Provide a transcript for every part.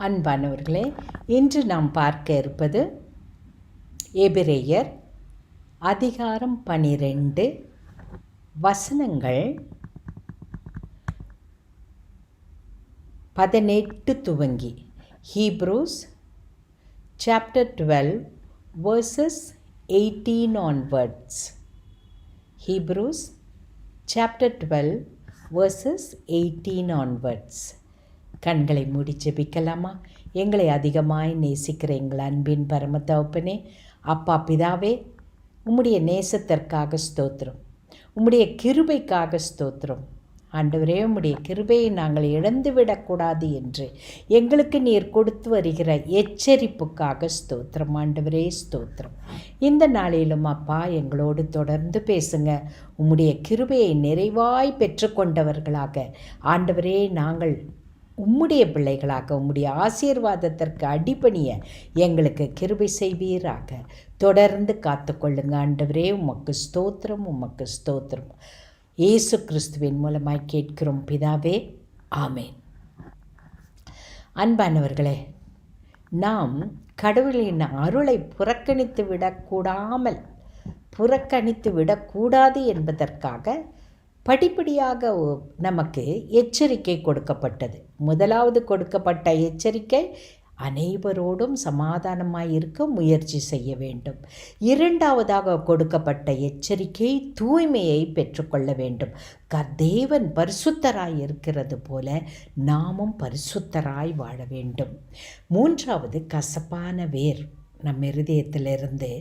அன்பானவர்களே, இன்று நாம் பார்க்க இருப்பது எபிரேயர் அதிகாரம் 12 வசனங்கள் 18 துவங்கி Hebrews chapter 12 verses 18 onwards. Hebrews chapter 12 verses 18 onwards. கண்களை மூடி ஜெபிக்கலாமா? எங்களை அதிகமாய் நேசிக்கிற எங்கள் அன்பின் பரம தகப்பனே, அப்பா பிதாவே, உம்முடைய நேசத்திற்காக ஸ்தோத்திரம், உம்முடைய கிருபைக்காக ஸ்தோத்திரம். ஆண்டவரே, உம்முடைய கிருபையை நாங்கள் இழந்துவிடக்கூடாது என்று எங்களுக்கு நீர் கொடுத்து வருகிற எச்சரிப்புக்காக ஸ்தோத்திரம். ஆண்டவரே ஸ்தோத்திரம். இந்த நாளிலும் அப்பா எங்களோடு தொடர்ந்து பேசுங்க. உம்முடைய கிருபையை நிறைவாய் பெற்றுக்கொண்டவர்களாக ஆண்டவரே நாங்கள் உம்முடைய பிள்ளைகளாக உம்முடைய ஆசீர்வாதத்திற்கு அடிபணிய எங்களுக்கு கிருபை செய்வீராக. தொடர்ந்து காத்துக்கொள்ளுங்க ஆண்டவரே. உமக்கு ஸ்தோத்திரம், உமக்கு ஸ்தோத்திரம். இயேசு கிறிஸ்துவின் மூலமாய் கேட்கிறோம் பிதாவே, ஆமேன். அன்பானவர்களே, நாம் கடவுளின் அருளை புறக்கணித்து விடக்கூடாது என்பதற்காக படிப்படியாக நமக்கு எச்சரிக்கை கொடுக்கப்பட்டது. முதலாவது கொடுக்கப்பட்ட எச்சரிக்கை, அனைவரோடும் சமாதானமாய் இருக்க முயற்சி செய்ய வேண்டும். இரண்டாவதாக கொடுக்கப்பட்ட எச்சரிக்கை, தூய்மையை பெற்றுக்கொள்ள வேண்டும். தேவன் பரிசுத்தராய் இருக்கிறது போல நாமும் பரிசுத்தராய் வாழ வேண்டும். மூன்றாவது, கசப்பான வேர் நம் இருதயத்திலிருந்து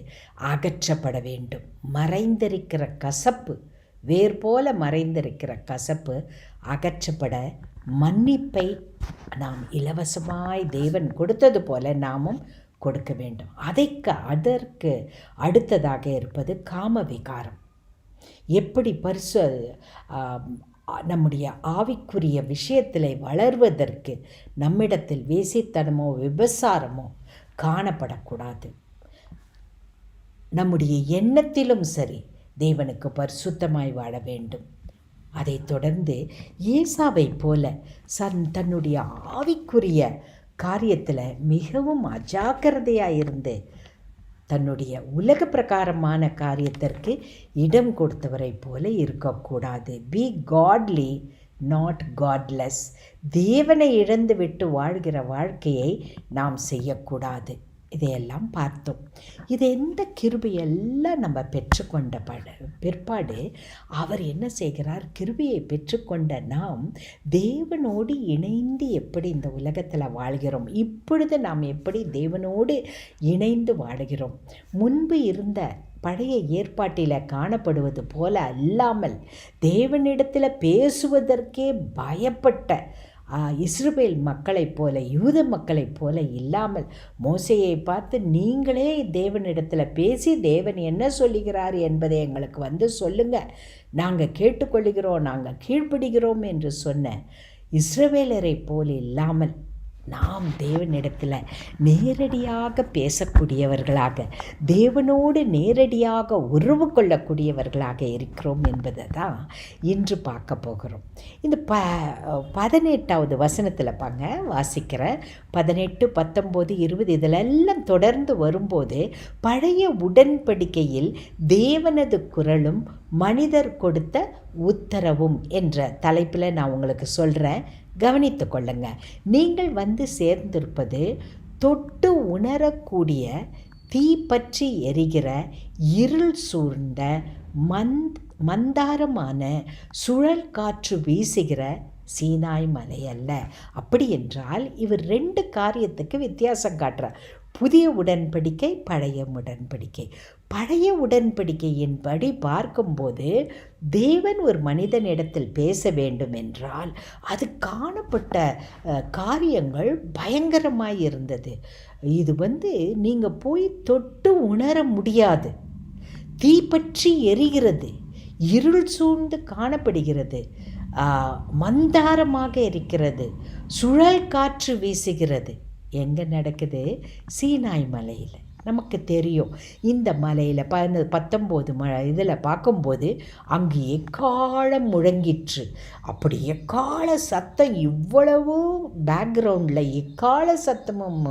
அகற்றப்பட வேண்டும். மறைந்திருக்கிற கசப்பு, வேர் போல மறைந்திருக்கிற கசப்பு அகற்றப்பட மன்னிப்பை நாம் இலவசமாய் தேவன் கொடுத்தது போல நாமும் கொடுக்க வேண்டும். அதற்கு அடுத்ததாக இருப்பது காம விகாரம். எப்படி நம்முடைய ஆவிக்குரிய விஷயத்தில் வளர்வதற்கு நம்மிடத்தில் வேசித்தனமோ விபசாரமோ காணப்படக்கூடாது. நம்முடைய எண்ணத்திலும் சரி தேவனுக்கு பரிசுத்தமாய் வாழ வேண்டும். அதைத் தொடர்ந்து ஏசாவை போல தன்னுடைய ஆவிக்குரிய காரியத்தில் மிகவும் அஜாக்கிரதையாக இருந்து தன்னுடைய உலக பிரகாரமான காரியத்திற்கு இடம் கொடுத்தவரை போல இருக்கக்கூடாது. Be godly, not godless. தேவனை இழந்து விட்டு வாழ்கிற வாழ்க்கையை நாம் செய்யக்கூடாது. இதையெல்லாம் பார்த்தோம். இது எந்த கிருபையெல்லாம் நம்ம பெற்றுக்கொண்ட பிற்பாடு அவர் என்ன செய்கிறார்? கிருபையை பெற்றுக்கொண்ட நாம் தேவனோடு இணைந்து எப்படி இந்த உலகத்தில் வாழ்கிறோம், இப்பொழுது நாம் எப்படி தேவனோடு இணைந்து வாழ்கிறோம். முன்பு இருந்த பழைய ஏற்பாட்டில் காணப்படுவது போல அல்லாமல் தேவனிடத்தில் பேசுவதற்கே பயப்பட்ட இஸ்ரவேல் மக்களைப் போல, யூத மக்களைப் போல இல்லாமல் மோசேயை பார்த்து நீங்களே தேவனிடத்தில் பேசி தேவன் என்ன சொல்லுகிறார் என்பதை எங்களுக்கு சொல்லுங்கள், நாங்கள் கேட்டுக்கொள்கிறோம், நாங்கள் கீழ்ப்படுகிறோம் என்று சொன்ன இஸ்ரவேலரை போல் இல்லாமல் நாம் தேவனிடத்தில் நேரடியாக பேசக்கூடியவர்களாக, தேவனோடு நேரடியாக உறவு கொள்ளக்கூடியவர்களாக இருக்கிறோம் என்பதை தான் இன்று பார்க்க போகிறோம். இந்த 18வது வசனத்தில் வாசிக்கிற 18, 19, 20 இதிலெல்லாம் தொடர்ந்து வரும்போது பழைய உடன்படிக்கையில் தேவனது குரலும் மனிதர் கொடுத்த உத்தரவும் என்ற தலைப்பில் நான் உங்களுக்கு சொல்கிறேன், கவனித்து கொள்ளுங்க. நீங்கள் சேர்ந்திருப்பது தொட்டு உணரக்கூடிய தீ பற்றி எரிகிற இருள் சூழ்ந்த மந்தாரமான சுழல் காற்று வீசுகிற சீனாய் மலை அல்ல. அப்படி என்றால் இவர் 2 காரியத்துக்கு வித்தியாசம் காட்டுறார். புதிய உடன்படிக்கை, பழைய உடன்படிக்கை. பழைய உடன்படிக்கையின்படி பார்க்கும்போது தேவன் ஒரு மனிதனிடத்தில் பேச வேண்டும் என்றால் அது காணப்பட்ட காரியங்கள் பயங்கரமாய் இருந்தது. இது நீங்கள் போய் தொட்டு உணர முடியாது. தீப்பற்றி எரிகிறது, இருள் சூழ்ந்து காணப்படுகிறது, மந்தாரமாக இருக்கிறது, சுழல் காற்று வீசுகிறது. எங்கே நடக்குது? சீனாய் மலையில். நமக்கு தெரியும். இந்த மலையில் 19 இதில் பார்க்கும்போது அங்கு எக்காலம் முழங்கிற்று. அப்படி எக்கால சத்தம் இவ்வளவு பேக்ரவுண்டில் எக்கால சத்தமும்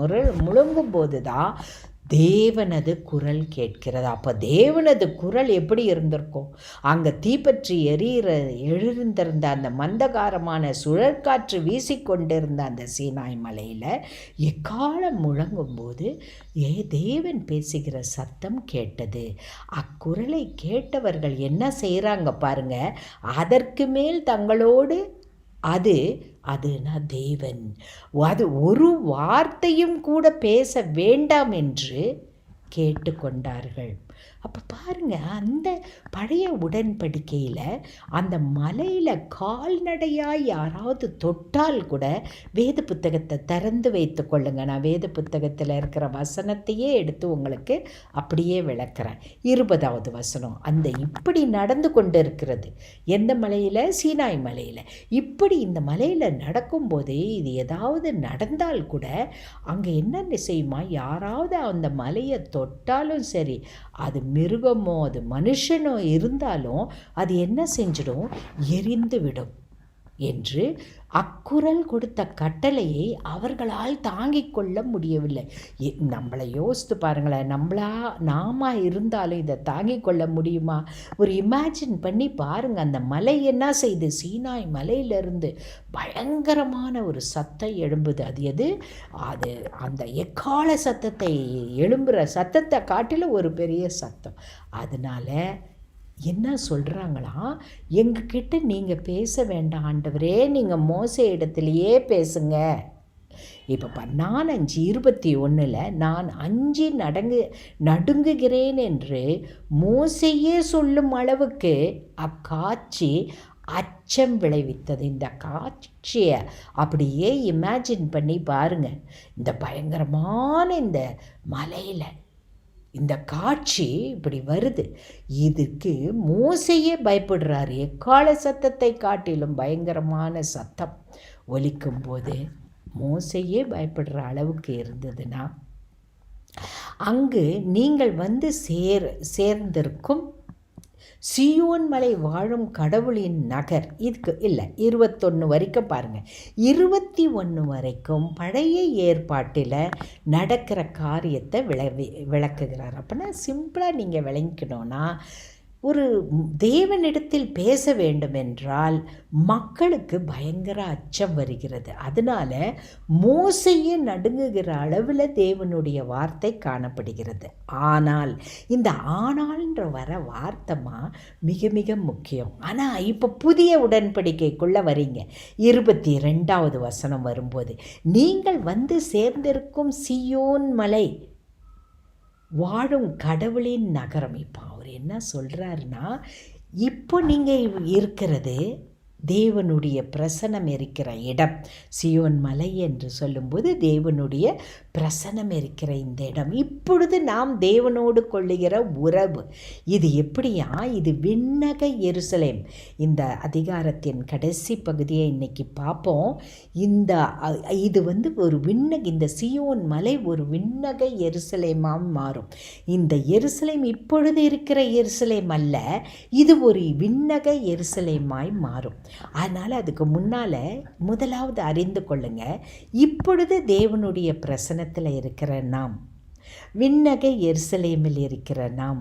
முழங்கும் போது தான் தேவனது குரல் கேட்கிறது. அப்போ தேவனது குரல் எப்படி இருந்திருக்கும்? அங்கே தீப்பற்றி எழுந்திருந்த அந்த மந்தகாரமான சுழற்காற்று வீசிக்கொண்டிருந்த அந்த சீனாய் மலையில் எக்காலம் முழங்கும்போது தேவன் பேசுகிற சத்தம் கேட்டது. அக்குரலை கேட்டவர்கள் என்ன செய்கிறாங்க பாருங்க, அதற்கு மேல் தங்களோடு அதுனா தேவன் அது ஒரு வார்த்தையும் கூட பேச வேண்டாம் என்று கேட்டுக்கொண்டார்கள். அப்போ பாருங்கள், அந்த பழைய உடன்படிக்கையில் அந்த மலையில் கால்நடையாக யாராவது தொட்டால் கூட வேத புத்தகத்தை திறந்து வைத்து கொள்ளுங்க. நான் வேத புத்தகத்தில் இருக்கிற வசனத்தையே எடுத்து உங்களுக்கு அப்படியே விளக்குறேன். 20வது வசனம், அந்த இப்படி நடந்து கொண்டு இருக்கிறது. எந்த மலையில்? சீனாய் மலையில். இப்படி இந்த மலையில் நடக்கும்போது இது ஏதாவது நடந்தால் கூட அங்கே என்னென்ன செய்யுமா, யாராவது அந்த மலையை தொட்டாலும் சரி, அது மிருகமோ அது மனுஷனோ இருந்தாலும் அது என்ன செஞ்சிடும்? எரிந்து விடும் என்று அக்குரல் கொடுத்த கட்டளையை அவர்களால் தாங்கிக் கொள்ள முடியவில்லை. நம்மளை யோசித்து பாருங்களேன், நாம இருந்தாலும் இதை தாங்கிக் கொள்ள முடியுமா? ஒரு இமேஜின் பண்ணி பாருங்கள். அந்த மலை என்ன செய்து? சீனாய் மலையிலிருந்து பயங்கரமான ஒரு சத்தம் எழும்புது. அது எது? அது அந்த எக்கால சத்தத்தை எழும்புகிற சத்தத்தை காட்டிலும் ஒரு பெரிய சத்தம். அதனால் என்ன சொல்கிறாங்களாம், எங்ககிட்ட நீங்கள் பேச வேண்டாம் ஆண்டவரே, நீங்கள் மோசே இடத்துலையே பேசுங்க. இப்போ நான் 5:21 நான் அஞ்சி நடுங்குகிறேன் என்று மோசையே சொல்லும் அளவுக்கு அக்காட்சி அச்சம் விளைவித்தது. இந்த காட்சியை அப்படியே இமேஜின் பண்ணி பாருங்கள். இந்த பயங்கரமான இந்த மலையில் இந்த காட்சி இப்படி வருது. இதுக்கு மோசையே பயப்படுறாரு. எக்கால சத்தத்தை காட்டிலும் பயங்கரமான சத்தம் ஒலிக்கும் போது மோசையே பயப்படுற அளவுக்கு இருந்ததுன்னா, அங்கு நீங்கள் வந்து சேர்ந்திருக்கும் சீயோன் மலை வாழும் கடவுளின் நகர். இதுக்கு இல்லை 21 வரைக்கும் பாருங்கள். 21 வரைக்கும் பழைய ஏற்பாட்டில் நடக்கிற காரியத்தை விளக்குகிறார். அப்படின்னா சிம்பிளாக நீங்கள் விளங்கிக்கணும்னா, ஒரு தேவனிடத்தில் பேச வேண்டுமென்றால் மக்களுக்கு பயங்கர அச்சம் வருகிறது. அதனால் மோசையே நடுங்குகிற அளவில் தேவனுடைய வார்த்தை காணப்படுகிறது. ஆனால் இந்த ஆனால்ன்ற வர வார்த்தைமா மிக மிக முக்கியம். ஆனால் இப்போ புதிய உடன்படிக்கைக்குள்ளே வரீங்க. 22வது வசனம் வரும்போது, நீங்கள் வந்து சேர்ந்திருக்கும் சீயோன் மலை வாழும் கடவுளின் நகரம். இப்போ அவர் என்ன சொல்கிறாருன்னா, இப்போ நீங்கள் இருக்கிறது தேவனுடைய பிரசனம் இருக்கிற இடம். சீயோன் மலை என்று சொல்லும்போது தேவனுடைய பிரசனம் இருக்கிற இந்த இடம். இப்பொழுது நாம் தேவனோடு கொள்ளுகிற உறவு இது எப்படியா? இது விண்ணக எருசலேம். இந்த அதிகாரத்தின் கடைசி பகுதியை இன்னைக்கு பார்ப்போம். இது வந்து ஒரு இந்த சீயோன் மலை ஒரு விண்ணக எருசலேமாக மாறும். இந்த எருசலேம் இப்பொழுது இருக்கிற எருசலேம் அல்ல, இது ஒரு விண்ணக எருசலேமாய் மாறும். அதனால் அதுக்கு முன்னால் முதலாவது அறிந்து கொள்ளுங்க, இப்பொழுது தேவனுடைய பிரசனத்தில் இருக்கிற நாம், விண்ணக எருசலேமில் இருக்கிற நாம்,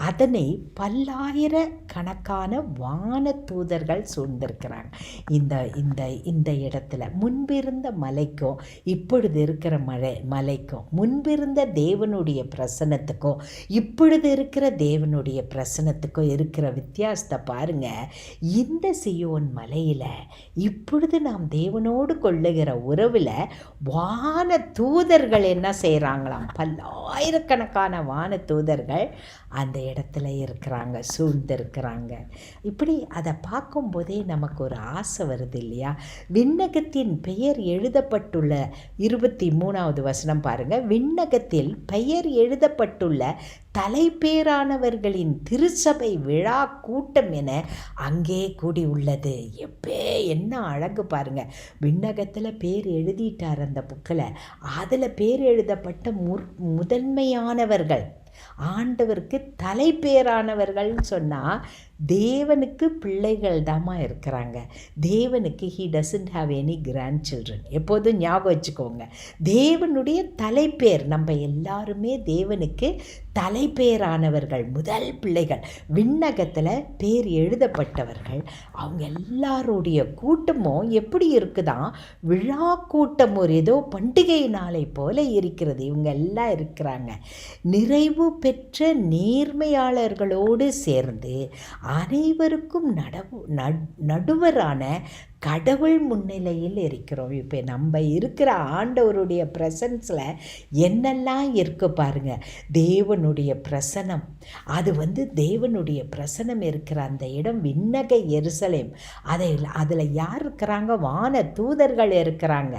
அதனை பல்லாயிரக்கணக்கான வான தூதர்கள் சூழ்ந்திருக்கிறாங்க. இந்த இடத்துல முன்பிருந்த மலைக்கும் இப்பொழுது இருக்கிற மலைக்கும், முன்பிருந்த தேவனுடைய பிரசனத்துக்கும் இப்பொழுது இருக்கிற தேவனுடைய பிரசனத்துக்கும் இருக்கிற வித்தியாசத்தை பாருங்க. இந்த சீயோன் மலையில் இப்பொழுது நாம் தேவனோடு கொள்ளுகிற உறவில் வான தூதர்கள் என்ன செய்கிறாங்களாம்? பல்லாயிரக்கணக்கான வான தூதர்கள் அந்த இடத்துல இருக்கிறாங்க, சூழ்ந்திருக்கிறாங்க. இப்படி அதை பார்க்கும்போதே நமக்கு ஒரு ஆசை வருது இல்லையா? விண்ணகத்தின் பெயர் எழுதப்பட்டுள்ள 23வது வசனம் பாருங்கள். விண்ணகத்தில் பெயர் எழுதப்பட்டுள்ள தலைப்பேரானவர்களின் திருச்சபை விழா கூட்டம் என அங்கே கூடி உள்ளது. என்ன அழகு பாருங்க. விண்ணகத்தில் பேர் எழுதிட்டார் அந்த புக்கில். அதில் பேர் எழுதப்பட்ட முதன்மையானவர்கள், ஆண்டவருக்கு தலைப்பேரானவர்கள்னு சொன்னால் தேவனுக்கு பிள்ளைகள் தாமா இருக்கிறாங்க. தேவனுக்கு he doesn't have any grand children. எப்போதும் ஞாபகம் வச்சுக்கோங்க. தேவனுடைய தலைப்பேர், நம்ம எல்லாருமே தேவனுக்கு தலைப்பேரானவர்கள், முதல் பிள்ளைகள், விண்ணகத்தில் பேர் எழுதப்பட்டவர்கள். அவங்க எல்லாருடைய கூட்டமும் எப்படி இருக்குதான்? விழா கூட்டம், ஒரு ஏதோ பண்டிகை நாளை போல இருக்கிறது. இவங்க எல்லாம் இருக்கிறாங்க. நிறைவு பெற்ற நேர்மையாளர்களோடு சேர்ந்து அனைவருக்கும் நடுவரான கடவுள் முன்னிலையில் இருக்கிறோம். இப்போ நம்ம இருக்கிற ஆண்டவருடைய பிரசன்ஸில் என்னெல்லாம் இருக்கு பாருங்கள். தேவனுடைய பிரசனம், அது தேவனுடைய பிரசனம் இருக்கிற அந்த இடம் விண்ணக எருசலேம். அதில் யார் இருக்கிறாங்க? வான தூதர்கள் இருக்கிறாங்க.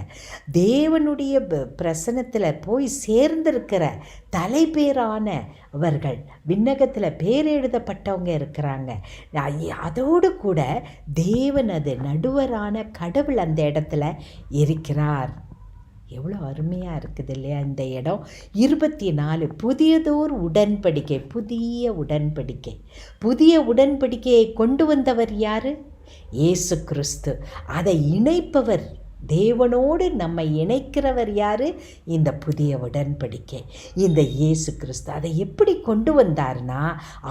தேவனுடைய பிரசனத்தில் போய் சேர்ந்திருக்கிற தலைப்பேரானவர்கள், விண்ணகத்தில் பேர் எழுதப்பட்டவங்க இருக்கிறாங்க. அதோடு கூட தேவனது நடுவரான கடவுள் அந்த இடத்துல இருக்கிறார். எவ்வளோ அருமையாக இருக்குது இல்லையா இந்த இடம்? 24 புதியதோர் உடன்படிக்கை. புதிய உடன்படிக்கையை கொண்டு வந்தவர் யார்? இயேசு கிறிஸ்து. அதை இணைப்பவர், தேவனோடு நம்மை இணைக்கிறவர் யார்? இந்த புதிய உடன்படிக்கை, இந்த இயேசு கிறிஸ்து. அதை எப்படி கொண்டு வந்தார்னா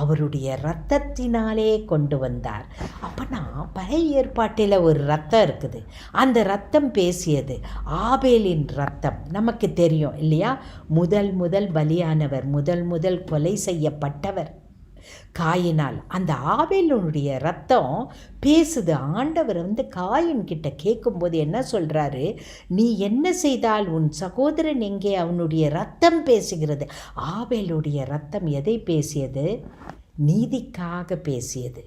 அவருடைய இரத்தத்தினாலே கொண்டு வந்தார். அப்போனா பழைய ஏற்பாட்டில் ஒரு இரத்தம் இருக்குது. அந்த இரத்தம் பேசியது. ஆபேலின் இரத்தம் நமக்கு தெரியும் இல்லையா? முதல் பலியானவர், முதல் கொலை செய்யப்பட்டவர் காயினால். அந்த ஆபேலுடைய ரத்தம் பேசுது. ஆண்டவர் காயின் கிட்ட கேட்கும்போது என்ன சொல்கிறாரு? நீ என்ன செய்தால் உன் சகோதரன் எங்கே? அவனுடைய ரத்தம் பேசுகிறது. ஆபேலுடைய ரத்தம் எதை பேசியது? நீதிக்காக பேசியது.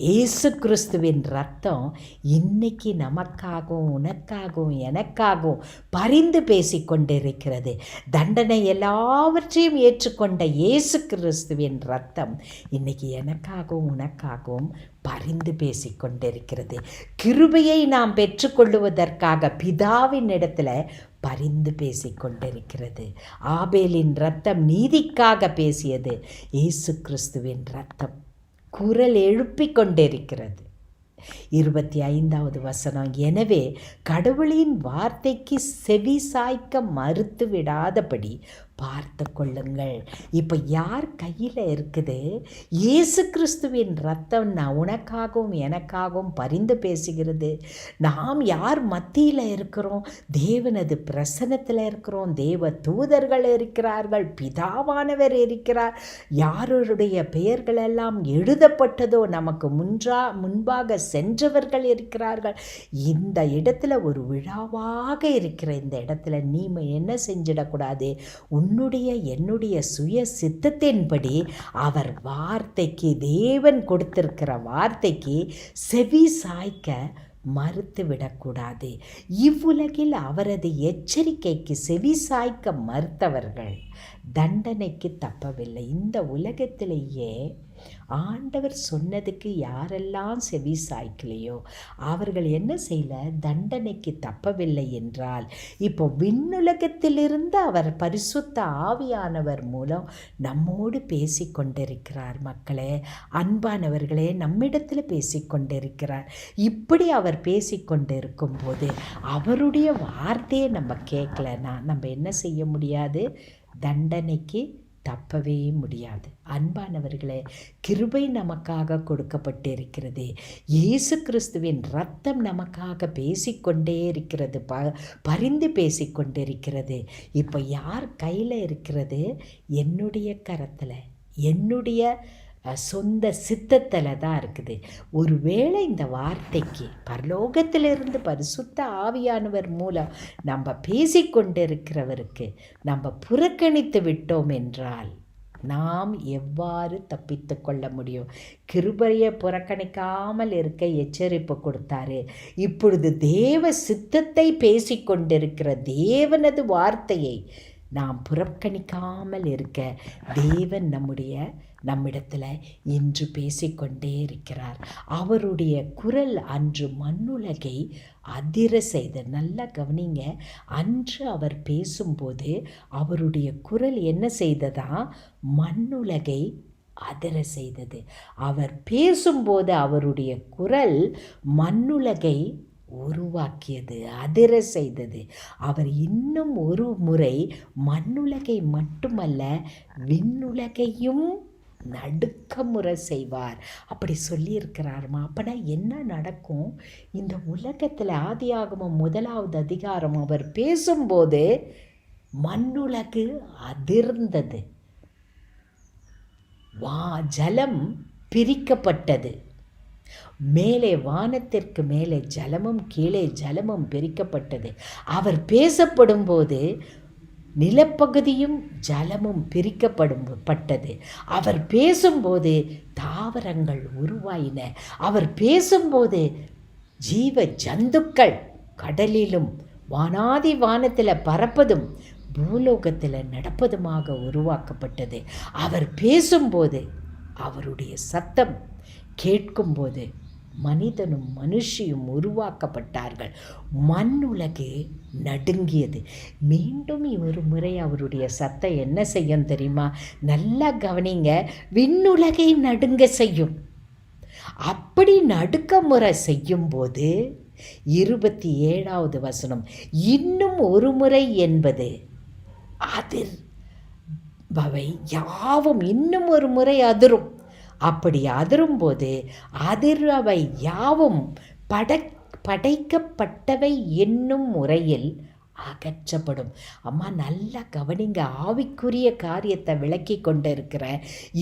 இயேசு கிறிஸ்துவின் ரத்தம் இன்னைக்கு நமக்காகவும் உனக்காகவும் எனக்காகவும் பரிந்து பேசிக்கொண்டிருக்கிறது. தண்டனை எல்லாவற்றையும் ஏற்றுக்கொண்ட இயேசு கிறிஸ்துவின் ரத்தம் இன்னைக்கு எனக்காகவும் உனக்காகவும் பரிந்து பேசிக்கொண்டிருக்கிறது. கிருபையை நாம் பெற்றுக்கொள்ளுவதற்காக பிதாவின் இடத்துல பரிந்து பேசிக்கொண்டிருக்கிறது. ஆபேலின் ரத்தம் நீதிக்காக பேசியது. இயேசு கிறிஸ்துவின் ரத்தம் குரல் எழுப்பிக் கொண்டிருக்கிறது. 25வது வசனம். எனவே கடவுளின் வார்த்தைக்கு செவி சாய்க்க மறுத்து விடாதபடி பார்த்து கொள்ளுங்கள். இப்போ யார் கையில் இருக்குது? இயேசு கிறிஸ்துவின் ரத்தம் உனக்காகவும் எனக்காகவும் பரிந்து பேசுகிறது. நாம் யார் மத்தியில் இருக்கிறோம்? தேவனது பிரசன்னத்தில் இருக்கிறோம். தேவ தூதர்கள் இருக்கிறார்கள், பிதாவானவர் இருக்கிறார். யாருடைய பெயர்களெல்லாம் எழுதப்பட்டதோ நமக்கு முன்பாக சென்றவர்கள் இருக்கிறார்கள். இந்த இடத்துல ஒரு விழாவாக இருக்கிற இந்த இடத்துல நீ என்ன செஞ்சிடக்கூடாது? என்னுடைய சுய சித்தத்தின்படி அவர் வார்த்தைக்கு, தேவன் கொடுத்திருக்கிற வார்த்தைக்கு செவி சாய்க்க மறுத்து விடக்கூடாது. இவ்வுலகில் அவரது எச்சரிக்கைக்கு செவி சாய்க்க மறுத்தவர்கள் தண்டனைக்கு தப்பவில்லை. இந்த உலகத்திலேயே ஆண்டவர் சொன்னதுக்கு யாரெல்லாம் செவி சாய்க்கலையோ அவர்கள் என்ன செய்யல? தண்டனைக்கு தப்பவில்லை என்றால், இப்போ விண்ணுலகத்திலிருந்து அவர் பரிசுத்த ஆவியானவர் மூலம் நம்மோடு பேசிக்கொண்டிருக்கிறார். மக்களே, அன்பானவர்களே, நம்மிடத்தில் பேசிக்கொண்டிருக்கிறார். இப்படி அவர் பேசிக்கொண்டிருக்கும் போது அவருடைய வார்த்தையை நம்ம கேட்கலன்னா நம்ம என்ன செய்ய முடியாது? தண்டனைக்கு தப்பவே முடியாது. அன்பானவர்களே, கிருபை நமக்காக கொடுக்கப்பட்டிருக்கிறது. இயேசு கிறிஸ்துவின் ரத்தம் நமக்காக பேசிக்கொண்டே இருக்கிறது, பரிந்து பேசிக்கொண்டிருக்கிறது. இப்போ யார் கையில் இருக்கிறது? என்னுடைய கரத்தில், என்னுடைய சொந்த சித்தத்தில் தான் இருக்குது. ஒருவேளை இந்த வார்த்தைக்கு பரலோகத்திலிருந்து பரிசுத்த ஆவியானவர் மூலம் நம்ம பேசிக்கொண்டிருக்கிறவருக்கு நம்ம புறக்கணித்து விட்டோம் என்றால் நாம் எவ்வாறு தப்பித்து கொள்ள முடியும்? கிருபையை புறக்கணிக்காமல் இருக்க எச்சரிப்பு கொடுத்தாரு. இப்பொழுது தேவ சித்தத்தை பேசிக்கொண்டிருக்கிற தேவனது வார்த்தையை நாம் புறக்கணிக்காமல் இருக்க தேவன் நம்மிடத்தில் இன்று பேசிக்கொண்டே இருக்கிறார். அவருடைய குரல் அன்று மண்ணுலகை அதிர செய்த, நல்லா கவனிங்க, அன்று அவர் பேசும்போது அவருடைய குரல் என்ன செய்ததா? மண்ணுலகை அதிர செய்தது. அவர் பேசும்போது அவருடைய குரல் மண்ணுலகை உருவாக்கியது, அதிர செய்தது. அவர் இன்னும் ஒரு முறை மண்ணுலகை மட்டுமல்ல விண்ணுலகையும் நடுக்கமுற செய்வார். அப்படி சொல்லியிருக்கிறாருமா. அப்பனா என்ன நடக்கும்? இந்த உலகத்தில் ஆதியாகமம் 1வது அதிகாரம் அவர் பேசும்போது மண்ணுலகு அதிர்ந்தது, ஜலம் பிரிக்கப்பட்டது. மேலே வானத்திற்கு மேலே ஜலமும் கீழே ஜலமும் பிரிக்கப்பட்டது. அவர் பேசப்படும்போது நிலப்பகுதியும் ஜலமும் பிரிக்கப்பட்டது. அவர் பேசும்போது தாவரங்கள் உருவாயின. அவர் பேசும்போது ஜீவ ஜந்துக்கள் கடலிலும் வானாதி வானத்தில் பறப்பதும் பூலோகத்தில் நடப்பதுமாக உருவாக்கப்பட்டது. அவர் பேசும்போது அவருடைய சத்தம் கேட்கும்போது மனிதனும் மனுஷியும் உருவாக்கப்பட்டார்கள். மண்ணுலகு நடுங்கியது. மீண்டும் ஒரு முறை அவருடைய சத்தம் என்ன செய்யும் தெரியுமா? நல்லா கவனிங்க, விண்ணுலகை நடுங்க செய்யும். அப்படி நடுக்கமுறை செய்யும்போது 27வது வசனம், இன்னும் ஒரு முறை என்பது அதிர்பவை யாவும் இன்னும் ஒரு முறை அதிரும். அப்படி அதிரும்போது அதிர்வை யாவும் படைக்கப்பட்டவை என்னும் முறையில் அகற்றப்படும். அம்மா நல்லா கவனிங்க, ஆவிக்குரிய காரியத்தை விளக்கி கொண்டு இருக்கிற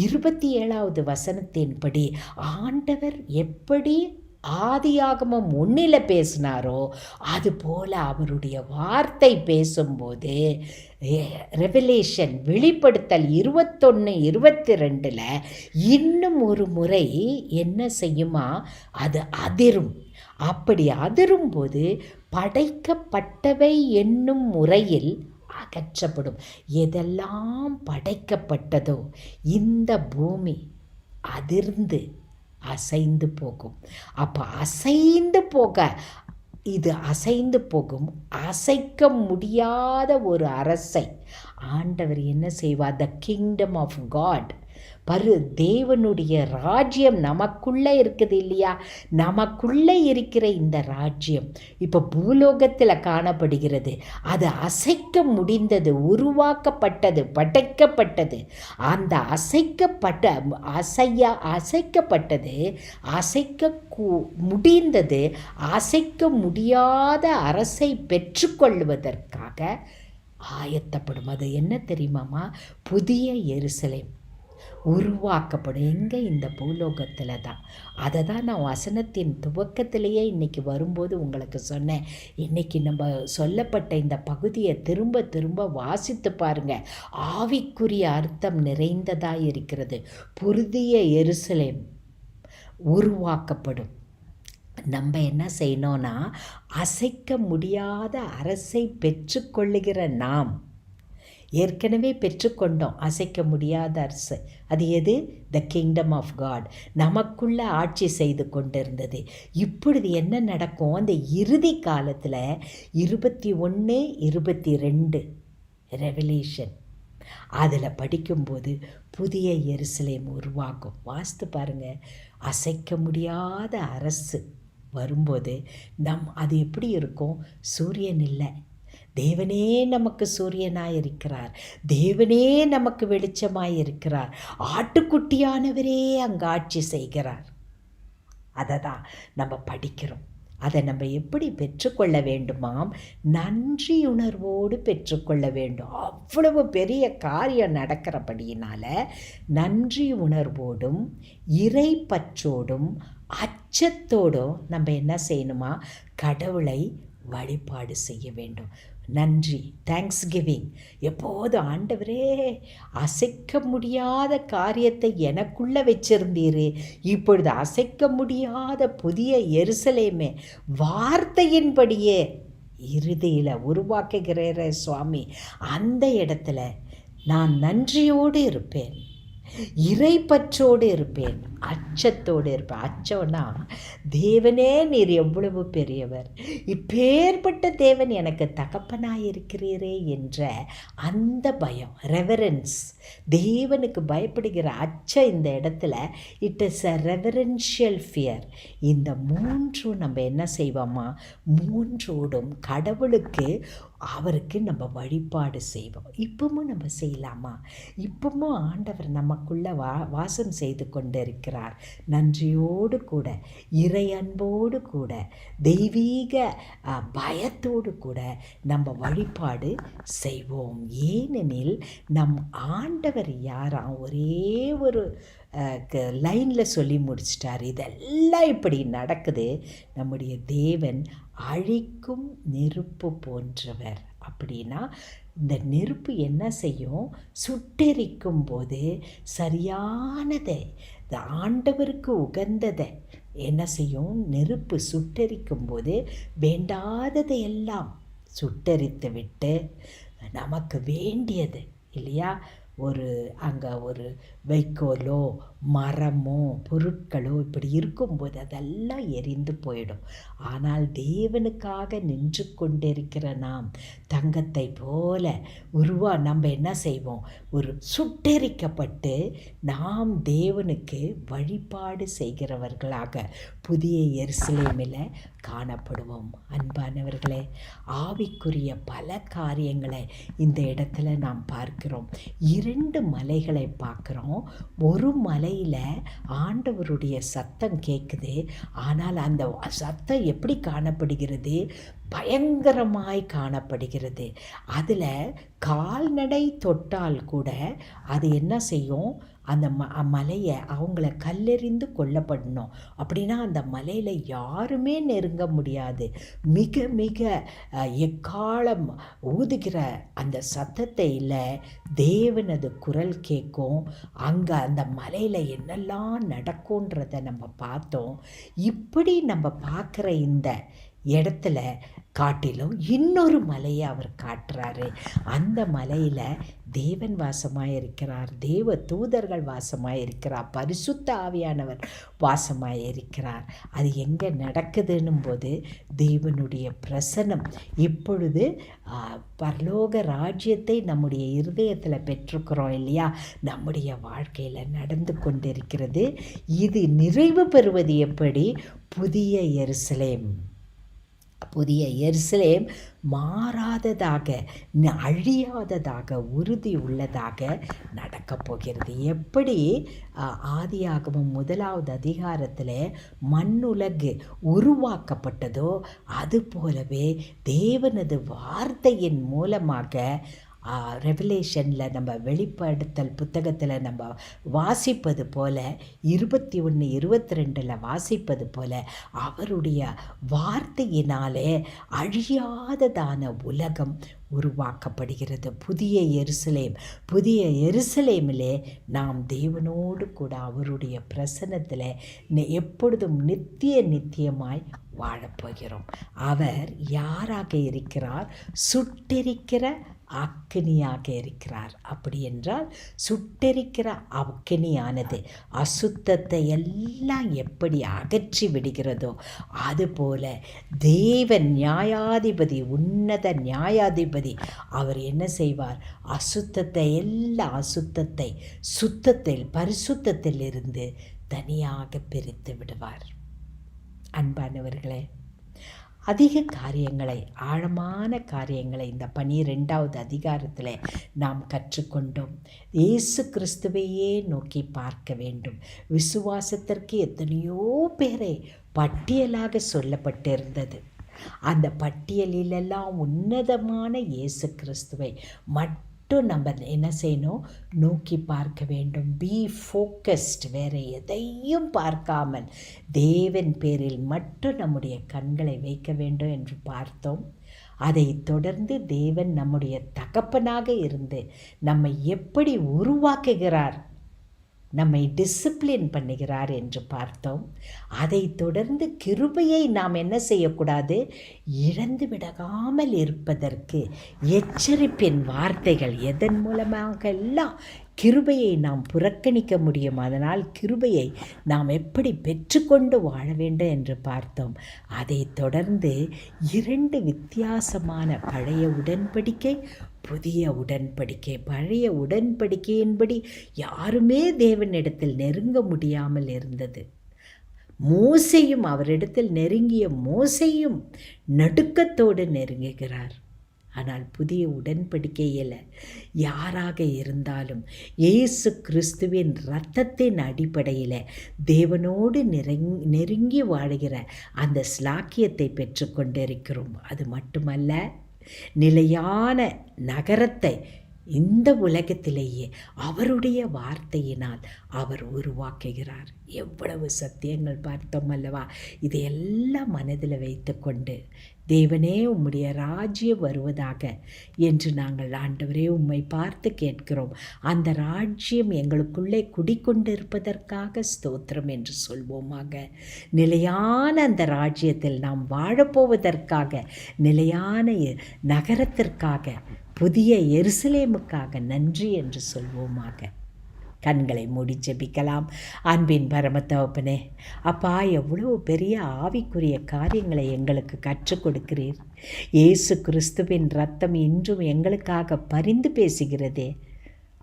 27வது வசனத்தின்படி ஆண்டவர் எப்படி ஆதியாகமம் 1 பேசினாரோ அதுபோல் அவருடைய வார்த்தை பேசும்போது ரெவலேஷன் வெளிப்படுத்தல் 21:22 இன்னும் ஒரு முறை என்ன செய்யுமா? அது அதிரும். அப்படி அதிரும்போது படைக்கப்பட்டவை என்னும் முறையில் அகற்றப்படும். எதெல்லாம் படைக்கப்பட்டதோ இந்த பூமி அதிர்ந்து அசைந்து போகும். அப்போ அசைந்து போகும். அசைக்க முடியாத ஒரு அரசை ஆண்டவர் என்ன செய்வார்? த கிங்டம் ஆஃப் காட், தேவனுடைய ராஜ்யம் நமக்குள்ளே இருக்குது இல்லையா? நமக்குள்ளே இருக்கிற இந்த ராஜ்யம் இப்போ பூலோகத்தில் காணப்படுகிறது. அது அசைக்க முடிந்தது, உருவாக்கப்பட்டது, படைக்கப்பட்டது. அந்த அசைக்கப்பட்டது அசைக்க முடிந்தது. அசைக்க முடியாத அரசை பெற்றுக்கொள்வதற்காக ஆயத்தப்படும். அது என்ன தெரியுமாமா? புதிய எருசலேம் உருவாக்கப்படும். எங்கே? இந்த பூலோகத்தில் தான். அதை தான் நான் வசனத்தின் துவக்கத்திலேயே இன்றைக்கி வரும்போது உங்களுக்கு சொன்னேன். இன்றைக்கி நம்ம சொல்லப்பட்ட இந்த பகுதியை திரும்ப திரும்ப வாசித்து பாருங்கள். ஆவிக்குரிய அர்த்தம் நிறைந்ததாக இருக்கிறது. புதிய எருசலேம் உருவாக்கப்படும். நம்ம என்ன செய்யணும்னா, அசைக்க முடியாத அரசை பெற்றுக்கொள்ளுகிற நாம் ஏற்கனவே பெற்றுக்கொண்டோம் அசைக்க முடியாத அரசு. அது எது? த கிங்டம் ஆஃப் காட் நமக்குள்ளே ஆட்சி செய்து கொண்டிருந்தது. இப்பொழுது என்ன நடக்கும்? அந்த இறுதி காலத்தில் 21, 22 ரெவலேஷன் அதில் படிக்கும்போது புதிய எருசலேம் உருவாகும். வாஸ்து பாருங்கள், அசைக்க முடியாத அரசு வரும்போது அது எப்படி இருக்கும்? சூரியன் இல்லை, தேவனே நமக்கு சூரியனாய் இருக்கிறார். தேவனே நமக்கு வெளிச்சமாய் இருக்கிறார். ஆட்டுக்குட்டியானவரே அங்கு ஆட்சி செய்கிறார். அதை தான் நம்ம படிக்கிறோம். அதை நம்ம எப்படி பெற்றுக்கொள்ள வேண்டுமாம்? நன்றியுணர்வோடு பெற்றுக்கொள்ள வேண்டும். அவ்வளவு பெரிய காரியம் நடக்கிறபடியினால நன்றி உணர்வோடும் இறை பற்றோடும் அச்சத்தோடும் நம்ம என்ன செய்யணுமா? கடவுளை வழிபாடு செய்ய வேண்டும். நன்றி, தேங்க்ஸ் கிவிங். எப்போதும் ஆண்டவரே, அசைக்க முடியாத காரியத்தை எனக்குள்ளே வச்சிருந்தீரே, இப்பொழுது அசைக்க முடியாத புதிய எருசலேமே வார்த்தையின்படியே இறுதியில் உருவாக்குகிறேன் சுவாமி. அந்த இடத்துல நான் நன்றியோடு இருப்பேன், இறைப்பற்றோடு இருப்பேன், அச்சத்தோடு இருப்பேன். அச்சம்னா, தேவனே நீர் எவ்வளவு பெரியவர், இப்பேற்பட்ட தேவன் எனக்கு தகப்பனாய் இருக்கிறீரே என்ற அந்த பயம், ரெவரன்ஸ், தேவனுக்கு பயப்படுகிற அச்சம். இந்த இடத்துல it is a reverential fear. இந்த மூன்றும் நம்ம என்ன செய்வோமா, மூன்றோடும் கடவுளுக்கு, அவருக்கு நம்ம வழிபாடு செய்வோம். இப்பவும் நம்ம செய்யலாமா? இப்பவும் ஆண்டவர் நமக்குள்ள வாசம் செய்து கொண்டு இருக்கிறார். நன்றியோடு கூட, இறை அன்போடு கூட, தெய்வீக பயத்தோடு கூட நம்ம வழிபாடு செய்வோம். ஏனெனில் நம் ஆண்டவர் யாராம் ஒரே ஒரு லைனில் சொல்லி முடிச்சிட்டார். இதெல்லாம் இப்படி நடக்குது. நம்முடைய தேவன் அழிக்கும் நெருப்பு போன்றவர். அப்படின்னா இந்த நெருப்பு என்ன செய்யும், சுட்டெரிக்கும் போது சரியானதை, இந்த ஆண்டவருக்கு உகந்ததை என்ன செய்யும், நெருப்பு சுட்டெரிக்கும் போது வேண்டாததை எல்லாம் சுட்டெரித்து விட்டு நமக்கு வேண்டியது இல்லையா, அங்கே ஒரு வைக்கோலோ மரமோ பொருட்களோ இப்படி இருக்கும்போது அதெல்லாம் எரிந்து போயிடும். ஆனால் தேவனுக்காக நின்று கொண்டிருக்கிற நாம் தங்கத்தை போல நம்ம என்ன செய்வோம், ஒரு சுட்டெரிக்கப்பட்டு நாம் தேவனுக்கு வழிபாடு செய்கிறவர்களாக புதிய எருசலேமில் காணப்படுவோம். அன்பானவர்களே, ஆவிக்குரிய பல காரியங்களை இந்த இடத்துல நாம் பார்க்கிறோம். 2 மலைகளை பார்க்குறோம். ஒரு மலையில் ஆண்டவருடைய சத்தம் கேட்குது. ஆனால் அந்த சத்தம் எப்படி காணப்படுகிறது, பயங்கரமாய் காணப்படுகிறது. அதில் கால்நடை தொட்டால் கூட அது என்ன செய்யும், அந்த மலையை அவங்கள கல்லெறிந்து கொல்லப்படணும். அப்படின்னா அந்த மலையில் யாருமே நெருங்க முடியாது. மிக மிக எக்காலம் ஊதுகிற அந்த சத்தத்தையில் தேவனது குரல் கேட்கும். அங்கே அந்த மலையில் என்னெல்லாம் நடக்கும்ன்றதை நம்ம பார்த்தோம். இப்படி நம்ம பார்க்குற இந்த இடத்துல காட்டிலும் இன்னொரு மலையை அவர் காட்டுறாரு. அந்த மலையில் தேவன் வாசமாக இருக்கிறார், தேவ தூதர்கள் வாசமாக இருக்கிறார், பரிசுத்த ஆவியானவர் வாசமாக இருக்கிறார். அது எங்கே நடக்குதுன்னும் போது தேவனுடைய பிரசன்னம் இப்பொழுது பரலோக ராஜ்யத்தை நம்முடைய இருதயத்தில் பெற்றுக்கிறோம் இல்லையா, நம்முடைய வாழ்க்கையில் நடந்து கொண்டிருக்கிறது. இது நிறைவு பெறுவது எப்படி, புதிய எருசலேம். புதிய எருசலேம் மாறாததாக, அழியாததாக, உறுதி உள்ளதாக நடக்கப் போகிறது. எப்படி ஆதியாகமம் 1வது அதிகாரத்தில் மண்ணுலகு உருவாக்கப்பட்டதோ அதுபோலவே தேவனது வார்த்தையின் மூலமாக ரெவலேஷனில் நம்ம வெளிப்படுத்தல் புத்தகத்தில் நம்ம வாசிப்பது போல் 21, 22 வாசிப்பது போல் அவருடைய வார்த்தையினாலே அழியாததான உலகம் உருவாக்கப்படுகிறது. புதிய எருசலேம், புதிய எருசலேமிலே நாம் தேவனோடு கூட அவருடைய பிரசன்னத்தில் எப்பொழுதும் நித்தியமாய் வாழப்போகிறோம். அவர் யாராக இருக்கிறார், சுட்டெரிக்கிற அக்கினியாக இருக்கிறார். அப்படி என்றால் சுட்டெரிக்கிற அக்கினியானது அசுத்தத்தை எல்லாம் எப்படி அகற்றி விடுகிறதோ அதுபோல தேவன் நியாயாதிபதி, உன்னத நியாயாதிபதி, அவர் என்ன செய்வார், அசுத்தத்தை சுத்தத்தில் பரிசுத்தத்தில் இருந்து தனியாக பிரித்து விடுவார். அன்பானவர்களே, அதிக காரியங்களை, ஆழமான காரியங்களை இந்த 12வது அதிகாரத்தில் நாம் கற்றுக்கொண்டோம். இயேசு கிறிஸ்துவையே நோக்கி பார்க்க வேண்டும். விசுவாசத்திற்கு எத்தனையோ பேரை பட்டியலாக சொல்லப்பட்டிருந்தது. அந்த பட்டியலிலெல்லாம் உன்னதமான இயேசு கிறிஸ்துவை மட்டும் நம்ம என்ன செய்யணும், நோக்கி பார்க்க வேண்டும். பி ஃபோக்கஸ்ட், வேறு எதையும் பார்க்காமல் தேவன் பேரில் மட்டும் நம்முடைய கண்களை வைக்க வேண்டும் என்று பார்த்தோம். அதை தொடர்ந்து தேவன் நம்முடைய தகப்பனாக இருந்து நம்மை எப்படி உருவாக்குகிறார், நம்மை டிசிப்ளின் பண்ணுகிறார் என்று பார்த்தோம். அதை தொடர்ந்து கிருபையை நாம் என்ன செய்யக்கூடாது, இழந்து விடாமல் இருப்பதற்கு எச்சரிப்பின் வார்த்தைகள் எதன் மூலமாக எல்லாம் கிருபையை நாம் புறக்கணிக்க முடியும். அதனால் கிருபையை நாம் எப்படி பெற்றுக்கொண்டு வாழ வேண்டும் என்று பார்த்தோம். அதை தொடர்ந்து 2 வித்தியாசமான பழைய உடன்படிக்கை, புதிய உடன்படிக்கை. பழைய உடன்படிக்கையின்படி யாருமே தேவனிடத்தில் நெருங்க முடியாமல் இருந்தது. மோசேயும், அவரிடத்தில் நெருங்கிய மோசேயும் நடுக்கத்தோடு நெருங்குகிறார். ஆனால் புதிய உடன்படிக்கையில் யாராக இருந்தாலும் இயேசு கிறிஸ்துவின் இரத்தத்தின் அடிப்படையில் தேவனோடு நெருங்கி வாழ்கிற அந்த ஸ்லாக்கியத்தை பெற்றுக்கொண்டிருக்கிறோம். அது மட்டுமல்ல, நிலையான நகரத்தை இந்த உலகத்திலேயே அவருடைய வார்த்தையினால் அவர் உருவாக்குகிறார். எவ்வளவு சத்தியங்கள் பார்த்தோம் அல்லவா? இதையெல்லாம் மனதில் வைத்து கொண்டு, தேவனே உம்முடைய ராஜ்யம் வருவதாக என்று நாங்கள் ஆண்டவரே உம்மை பார்த்து கேட்கிறோம். அந்த ராஜ்யம் எங்களுக்குள்ளே குடிக்கொண்டிருப்பதற்காக ஸ்தோத்திரம் என்று சொல்வோமாக. நிலையான அந்த ராஜ்யத்தில் நாம் வாழப்போவதற்காக, நிலையான நகரத்திற்காக, புதிய எருசலேமுக்காக நன்றி என்று சொல்வோமாக. கண்களை மூடி ஜெபிக்கலாம். அன்பின் பரமத்தகப்பனே, அப்பா, எவ்வளோ பெரிய ஆவிக்குரிய காரியங்களை எங்களுக்கு கற்றுக் கொடுக்கிறீர். இயேசு கிறிஸ்துவின் இரத்தம் இன்றும் எங்களுக்காக பரிந்து பேசுகிறதே.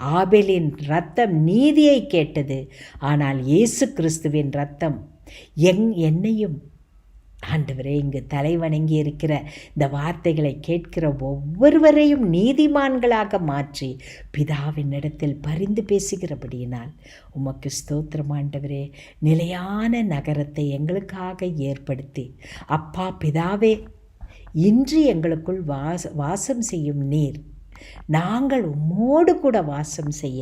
ஆபேலின் இரத்தம் நீதியை கேட்டது, ஆனால் இயேசு கிறிஸ்துவின் இரத்தம் என்னையும் ஆண்டவரே, இங்கு தலை வணங்கி இருக்கிற இந்த வார்த்தைகளை கேட்கிற ஒவ்வொருவரையும் நீதிமான்களாக மாற்றி பிதாவின் இடத்தில் பரிந்து பேசுகிறபடியினால் உமக்கு ஸ்தோத்திரம் ஆண்டவரே. நிலையான நகரத்தை எங்களுக்காக ஏற்படுத்தி, அப்பா பிதாவே, இன்று எங்களுக்குள் வாசம் செய்யும் நீர், நாங்கள் உம்மோடு கூட வாசம் செய்ய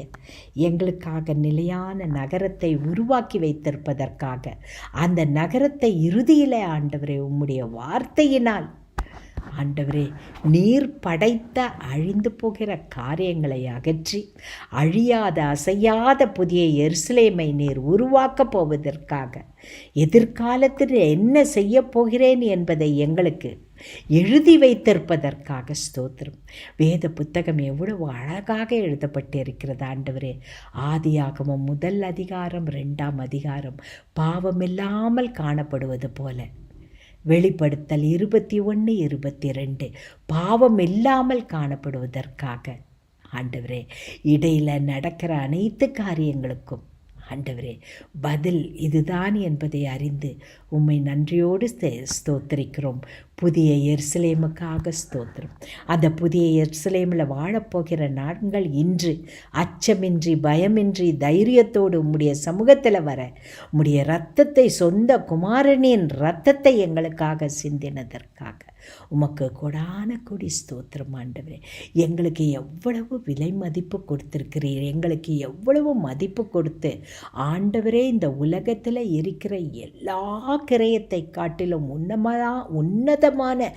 எங்களுக்காக நிலையான நகரத்தை உருவாக்கி வைத்திருப்பதற்காக, அந்த நகரத்தை இறுதியிலே ஆண்டவரே உம்முடைய வார்த்தையினால் ஆண்டவரே நீர் படைத்த அழிந்து போகிற காரியங்களை அகற்றி அழியாத அசையாத புதிய எருசலேமை நீர் உருவாக்கப் போவதற்காக, எதிர்காலத்தில் என்ன செய்ய போகிறேன் என்பதை எங்களுக்கு எழுதி வைத்திருப்பதற்காக ஸ்தோத்திரம். வேத புத்தகம் எவ்வளவு அழகாக எழுதப்பட்டிருக்கிறது ஆண்டவரே. ஆதியாகமம் 1 அதிகாரம் 2 அதிகாரம் பாவமில்லாமல் காணப்படுவது போல, வெளிப்படுத்தல் 21, 22 பாவம் இல்லாமல் காணப்படுவதற்காக ஆண்டவரே, இடையில் நடக்கிற அனைத்து காரியங்களுக்கும் ஆண்டவரே பதில் இதுதான் என்பதை அறிந்து உம்மை நன்றியோடு ஸ்தோத்திரிக்கிறோம். புதிய எருசலேமுக்காக ஸ்தோத்திரம். அந்த புதிய எருசலேமில் வாழப்போகிற நாட்கள் இன்று அச்சமின்றி பயமின்றி தைரியத்தோடு உம்முடைய சமூகத்தில் வர, உம்முடைய இரத்தத்தை, சொந்த குமாரனின் இரத்தத்தை எங்களுக்காக சிந்தினதற்காக உமக்கு கொடான கொடி ஸ்தோத்திரம் ஆண்டவரே. எங்களுக்கு எவ்வளவு விலை மதிப்பு கொடுத்திருக்கிறீர், எங்களுக்கு எவ்வளவு மதிப்பு கொடுத்து ஆண்டவரே இந்த உலகத்தில் இருக்கிற எல்லா கிரயத்தை காட்டிலும் உன்னதமான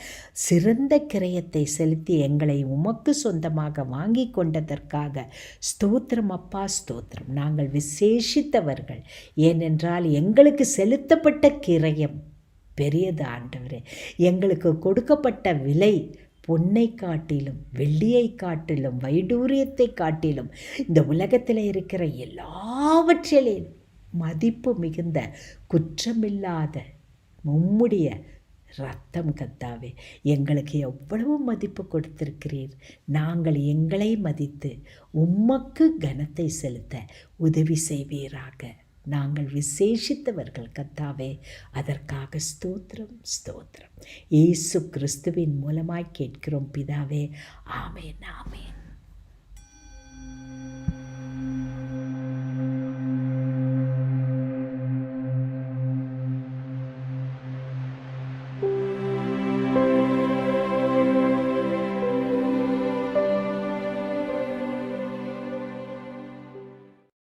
சிறந்த கிரயத்தை செலுத்தி எங்களை உமக்கு சொந்தமாக வாங்கி கொண்டதற்காக ஸ்தோத்திரம் அப்பா, ஸ்தோத்திரம். நாங்கள் விசேஷித்தவர்கள், ஏனென்றால் எங்களுக்கு செலுத்தப்பட்ட கிரயம் பெரியது ஆண்டவரே. எங்களுக்கு கொடுக்கப்பட்ட விலை பொன்னை காட்டிலும், வெள்ளியை காட்டிலும், வைடூரியத்தை காட்டிலும், இந்த உலகத்தில் இருக்கிற எல்லாவற்றிலும் மதிப்பு மிகுந்த குற்றமில்லாத உம்முடைய இரத்தம் கர்த்தாவே, எங்களுக்கு எவ்வளவு மதிப்பு கொடுத்திருக்கிறீர். நாங்கள் எங்களை மதித்து உமக்கு கனத்தை செலுத்த உதவி செய்வீராக. நாங்கள் விசேஷித்தவர்கள் கர்த்தாவே, அதற்காக ஸ்தோத்திரம், ஸ்தோத்திரம். இயேசு கிறிஸ்துவின் மூலமாய் கேட்கிறோம் பிதாவே. ஆமென், ஆமென்.